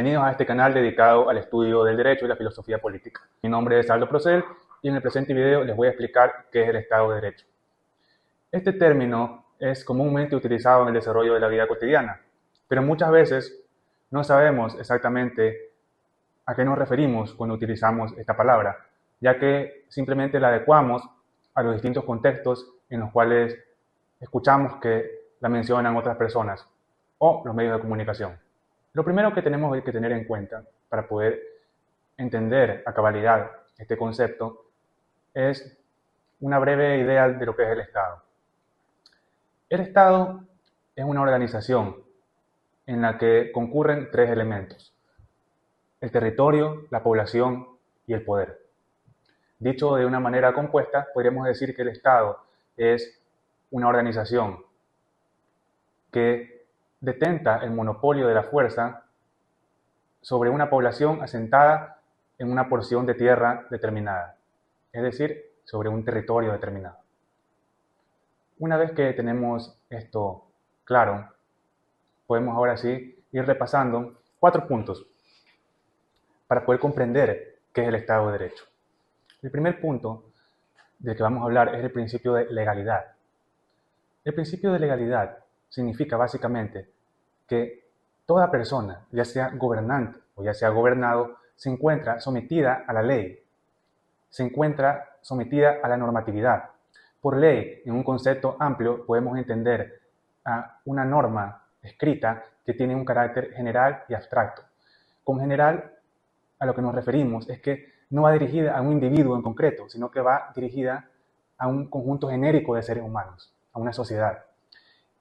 Bienvenidos a este canal dedicado al estudio del derecho y la filosofía política. Mi nombre es Aldo Procel y en el presente video les voy a explicar qué es el Estado de Derecho. Este término es comúnmente utilizado en el desarrollo de la vida cotidiana, pero muchas veces no sabemos exactamente a qué nos referimos cuando utilizamos esta palabra, ya que simplemente la adecuamos a los distintos contextos en los cuales escuchamos que la mencionan otras personas o los medios de comunicación. Lo primero que tenemos que tener en cuenta para poder entender a cabalidad este concepto es una breve idea de lo que es el Estado. El Estado es una organización en la que concurren tres elementos: el territorio, la población y el poder. Dicho de una manera compuesta, podríamos decir que el Estado es una organización que detenta el monopolio de la fuerza sobre una población asentada en una porción de tierra determinada, es decir, sobre un territorio determinado. Una vez que tenemos esto claro, podemos ahora sí ir repasando 4 puntos para poder comprender qué es el Estado de Derecho. El primer punto del que vamos a hablar es el principio de legalidad. El principio de legalidad significa básicamente que toda persona, ya sea gobernante o ya sea gobernado, se encuentra sometida a la ley, se encuentra sometida a la normatividad. Por ley, en un concepto amplio, podemos entender a una norma escrita que tiene un carácter general y abstracto. Con general, a lo que nos referimos es que no va dirigida a un individuo en concreto, sino que va dirigida a un conjunto genérico de seres humanos, a una sociedad.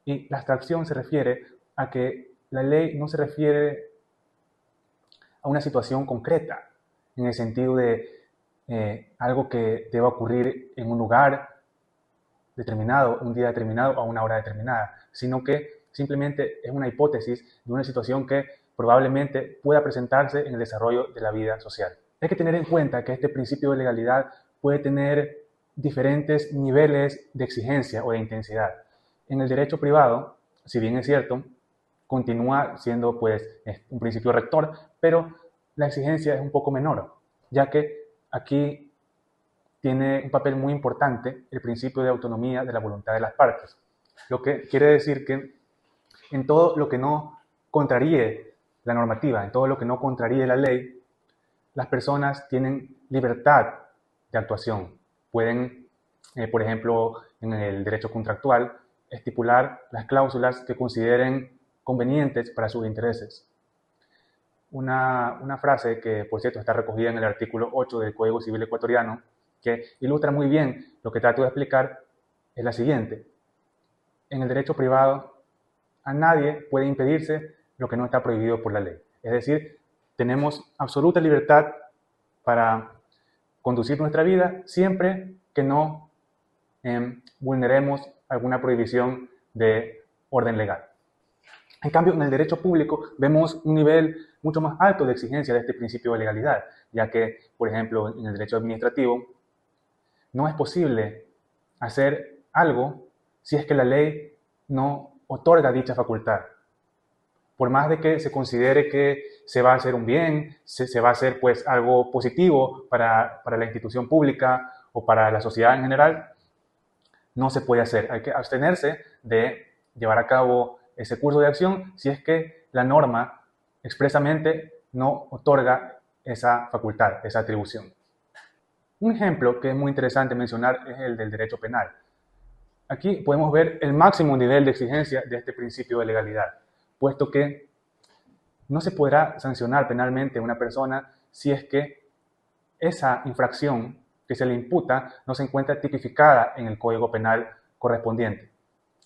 Y la abstracción se refiere a que la ley no se refiere a una situación concreta, en el sentido de algo que deba ocurrir en un lugar determinado, un día determinado o a una hora determinada, sino que simplemente es una hipótesis de una situación que probablemente pueda presentarse en el desarrollo de la vida social. Hay que tener en cuenta que este principio de legalidad puede tener diferentes niveles de exigencia o de intensidad. En el derecho privado, si bien es cierto, continúa siendo pues un principio rector, pero la exigencia es un poco menor, ya que aquí tiene un papel muy importante el principio de autonomía de la voluntad de las partes, lo que quiere decir que en todo lo que no contraríe la normativa, en todo lo que no contraríe la ley, las personas tienen libertad de actuación. Pueden, por ejemplo, en el derecho contractual, estipular las cláusulas que consideren convenientes para sus intereses. Una frase que, por cierto, está recogida en el artículo 8 del Código Civil ecuatoriano, que ilustra muy bien lo que trato de explicar, es la siguiente. En el derecho privado, a nadie puede impedirse lo que no está prohibido por la ley. Es decir, tenemos absoluta libertad para conducir nuestra vida siempre que no vulneremos alguna prohibición de orden legal. En cambio, en el derecho público vemos un nivel mucho más alto de exigencia de este principio de legalidad, ya que, por ejemplo, en el derecho administrativo no es posible hacer algo si es que la ley no otorga dicha facultad. Por más de que se considere que se va a hacer un bien, se va a hacer pues algo positivo para la institución pública o para la sociedad en general, no se puede hacer. Hay que abstenerse de llevar a cabo ese curso de acción si es que la norma expresamente no otorga esa facultad, esa atribución. Un ejemplo que es muy interesante mencionar es el del derecho penal. Aquí podemos ver el máximo nivel de exigencia de este principio de legalidad, puesto que no se podrá sancionar penalmente a una persona si es que esa infracción que se le imputa no se encuentra tipificada en el Código Penal correspondiente.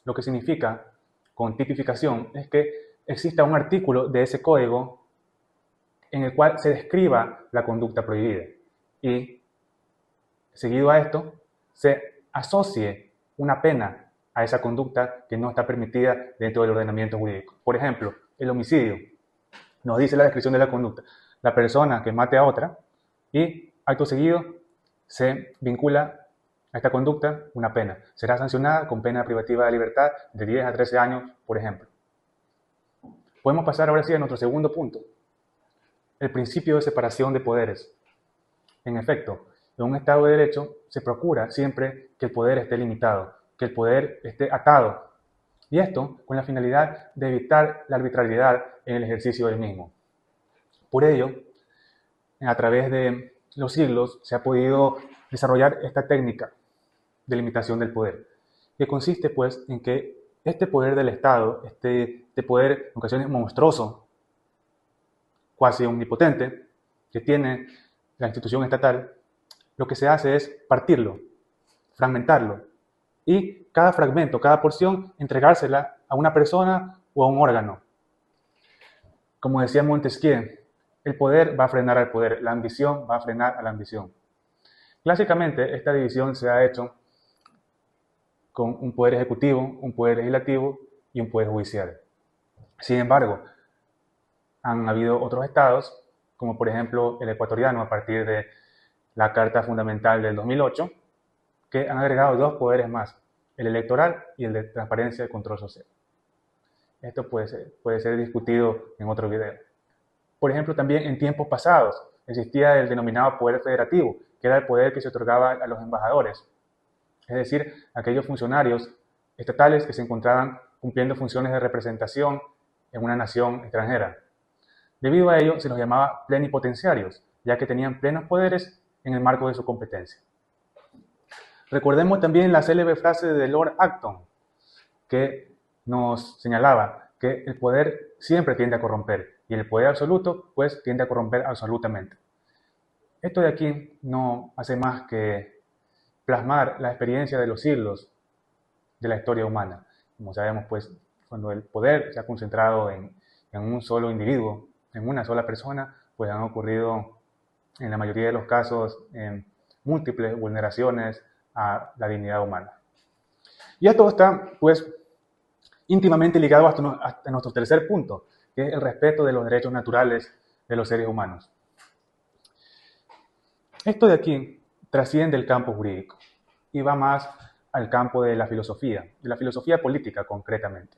Lo que significa con tipificación es que exista un artículo de ese código en el cual se describa la conducta prohibida y, seguido a esto, se asocie una pena a esa conducta que no está permitida dentro del ordenamiento jurídico. Por ejemplo, el homicidio. Nos dice la descripción de la conducta: la persona que mate a otra, y acto seguido se vincula a esta conducta una pena. Será sancionada con pena privativa de libertad de 10 a 13 años, por ejemplo. Podemos pasar ahora sí a nuestro segundo punto, el principio de separación de poderes. En efecto, en un Estado de Derecho se procura siempre que el poder esté limitado, que el poder esté atado, y esto con la finalidad de evitar la arbitrariedad en el ejercicio del mismo. Por ello, a través de los siglos se ha podido desarrollar esta técnica de limitación del poder, que consiste pues en que este poder del Estado, este poder en ocasiones monstruoso, cuasi omnipotente, que tiene la institución estatal, lo que se hace es partirlo, fragmentarlo, y cada fragmento, cada porción, entregársela a una persona o a un órgano. Como decía Montesquieu, el poder va a frenar al poder, la ambición va a frenar a la ambición. Clásicamente, esta división se ha hecho con un poder ejecutivo, un poder legislativo y un poder judicial. Sin embargo, han habido otros estados, como por ejemplo el ecuatoriano a partir de la Carta Fundamental del 2008, que han agregado 2 poderes más, el electoral y el de transparencia y control social. Esto puede ser discutido en otro video. Por ejemplo, también en tiempos pasados existía el denominado poder federativo, que era el poder que se otorgaba a los embajadores, es decir, aquellos funcionarios estatales que se encontraban cumpliendo funciones de representación en una nación extranjera. Debido a ello, se los llamaba plenipotenciarios, ya que tenían plenos poderes en el marco de su competencia. Recordemos también la célebre frase de Lord Acton, que nos señalaba que el poder siempre tiende a corromper, y el poder absoluto, pues, tiende a corromper absolutamente. Esto de aquí no hace más que plasmar la experiencia de los siglos de la historia humana. Como sabemos, pues, cuando el poder se ha concentrado en un solo individuo, en una sola persona, pues han ocurrido, en la mayoría de los casos, múltiples vulneraciones a la dignidad humana. Y esto está, pues, íntimamente ligado hasta nuestro tercer punto, que es el respeto de los derechos naturales de los seres humanos. Esto de aquí trasciende el campo jurídico y va más al campo de la filosofía política concretamente.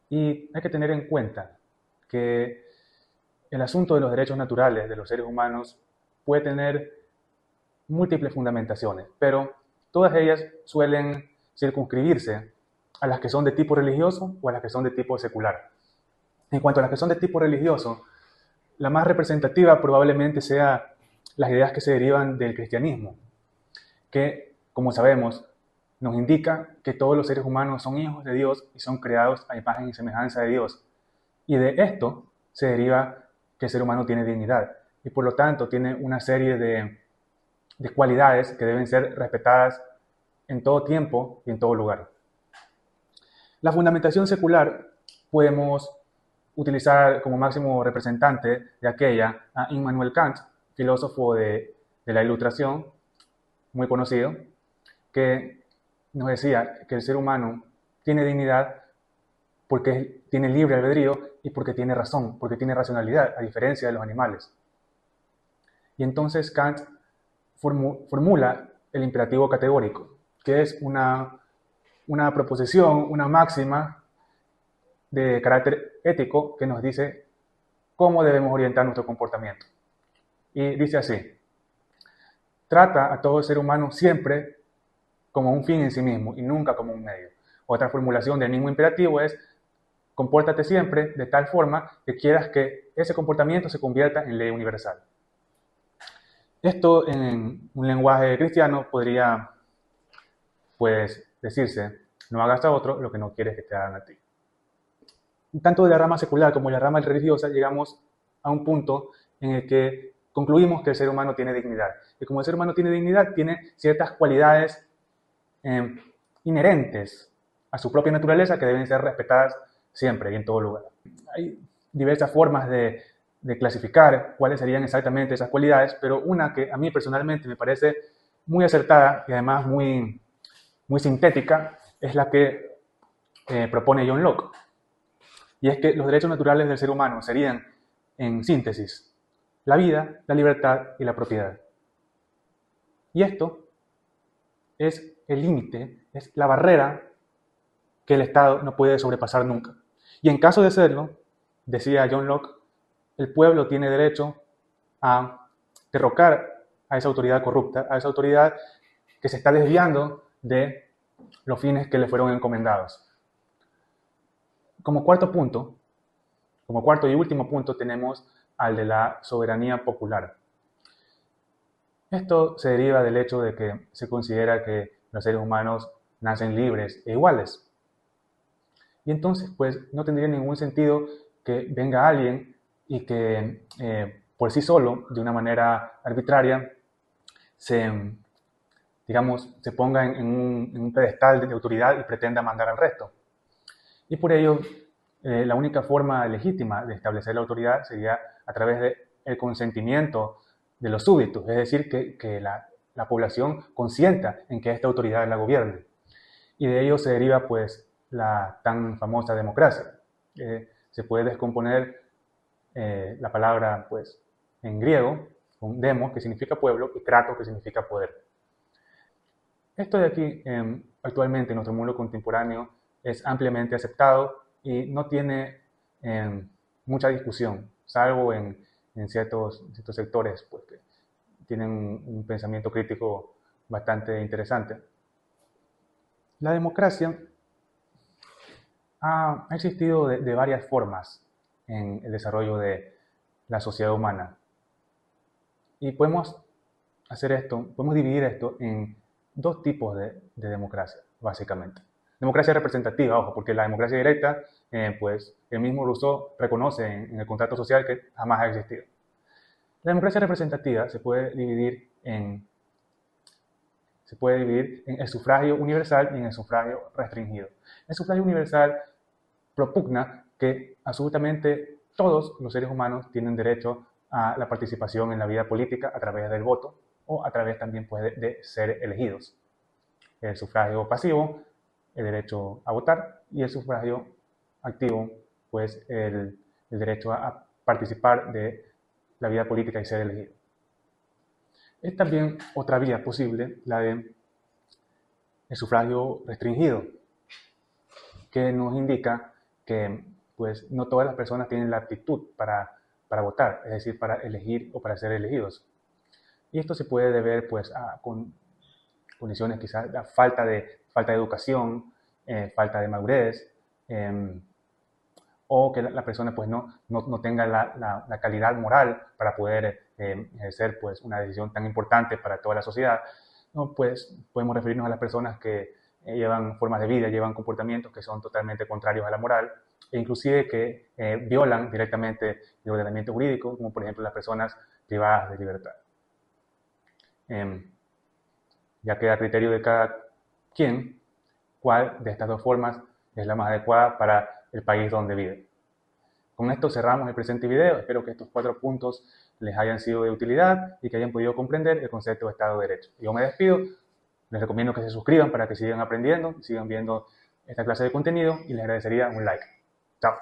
Y hay que tener en cuenta que el asunto de los derechos naturales de los seres humanos puede tener múltiples fundamentaciones, pero todas ellas suelen circunscribirse a las que son de tipo religioso o a las que son de tipo secular. En cuanto a las que son de tipo religioso, la más representativa probablemente sea las ideas que se derivan del cristianismo, que, como sabemos, nos indica que todos los seres humanos son hijos de Dios y son creados a imagen y semejanza de Dios. Y de esto se deriva que el ser humano tiene dignidad y por lo tanto tiene una serie de cualidades que deben ser respetadas en todo tiempo y en todo lugar. La fundamentación secular podemos utilizar como máximo representante de aquella a Immanuel Kant, filósofo de la Ilustración, muy conocido, que nos decía que el ser humano tiene dignidad porque tiene libre albedrío y porque tiene razón, porque tiene racionalidad, a diferencia de los animales. Y entonces Kant formula el imperativo categórico, que es una proposición, una máxima de carácter ético que nos dice cómo debemos orientar nuestro comportamiento. Y dice así: trata a todo ser humano siempre como un fin en sí mismo y nunca como un medio. Otra formulación del mismo imperativo es: compórtate siempre de tal forma que quieras que ese comportamiento se convierta en ley universal. Esto en un lenguaje cristiano podría, pues, decirse: no hagas a otro lo que no quieres que te hagan a ti. Tanto de la rama secular como de la rama religiosa llegamos a un punto en el que concluimos que el ser humano tiene dignidad. Y como el ser humano tiene dignidad, tiene ciertas cualidades inherentes a su propia naturaleza que deben ser respetadas siempre y en todo lugar. Hay diversas formas de clasificar cuáles serían exactamente esas cualidades, pero una que a mí personalmente me parece muy acertada y además muy sintética es la que propone John Locke. Y es que los derechos naturales del ser humano serían, en síntesis, la vida, la libertad y la propiedad. Y esto es el límite, es la barrera que el Estado no puede sobrepasar nunca. Y en caso de serlo, decía John Locke, el pueblo tiene derecho a derrocar a esa autoridad corrupta, a esa autoridad que se está desviando de los fines que le fueron encomendados. Como cuarto y último punto, tenemos al de la soberanía popular. Esto se deriva del hecho de que se considera que los seres humanos nacen libres e iguales. Y entonces, pues, no tendría ningún sentido que venga alguien y que por sí solo, de una manera arbitraria, se ponga en un pedestal de autoridad y pretenda mandar al resto. Y por ello, la única forma legítima de establecer la autoridad sería a través del consentimiento de los súbditos, es decir, que la población consienta en que esta autoridad la gobierne. Y de ello se deriva, pues, la tan famosa democracia. Se puede descomponer la palabra, pues, en griego, con demos, que significa pueblo, y kratos, que significa poder. Esto de aquí, actualmente en nuestro mundo contemporáneo, es ampliamente aceptado y no tiene mucha discusión, salvo en ciertos sectores, pues, que tienen un pensamiento crítico bastante interesante. La democracia ha existido de varias formas en el desarrollo de la sociedad humana. Y podemos dividir esto en dos tipos de democracia, básicamente. Democracia representativa, ojo, porque la democracia directa, pues el mismo Rousseau reconoce en el contrato social que jamás ha existido. La democracia representativa se puede dividir en el sufragio universal y en el sufragio restringido. El sufragio universal propugna que absolutamente todos los seres humanos tienen derecho a la participación en la vida política a través del voto o a través también, pues, de ser elegidos. El sufragio pasivo, el derecho a votar, y el sufragio activo, pues el derecho a participar de la vida política y ser elegido. Es también otra vía posible, la de el sufragio restringido, que nos indica que, pues, no todas las personas tienen la aptitud para votar, es decir, para elegir o para ser elegidos. Y esto se puede deber, pues, a condiciones quizás de falta de educación, falta de madurez, o que la persona, pues, no tenga la calidad moral para poder ejercer, pues, una decisión tan importante para toda la sociedad. No, pues podemos referirnos a las personas que llevan formas de vida, llevan comportamientos que son totalmente contrarios a la moral e inclusive que violan directamente el ordenamiento jurídico, como por ejemplo las personas privadas de libertad. Ya queda a criterio de cada quien cuál de estas dos formas es la más adecuada para el país donde vive. Con esto cerramos el presente video. Espero que estos 4 puntos les hayan sido de utilidad y que hayan podido comprender el concepto de Estado de Derecho. Yo me despido, les recomiendo que se suscriban para que sigan aprendiendo, sigan viendo esta clase de contenido y les agradecería un like. Chao.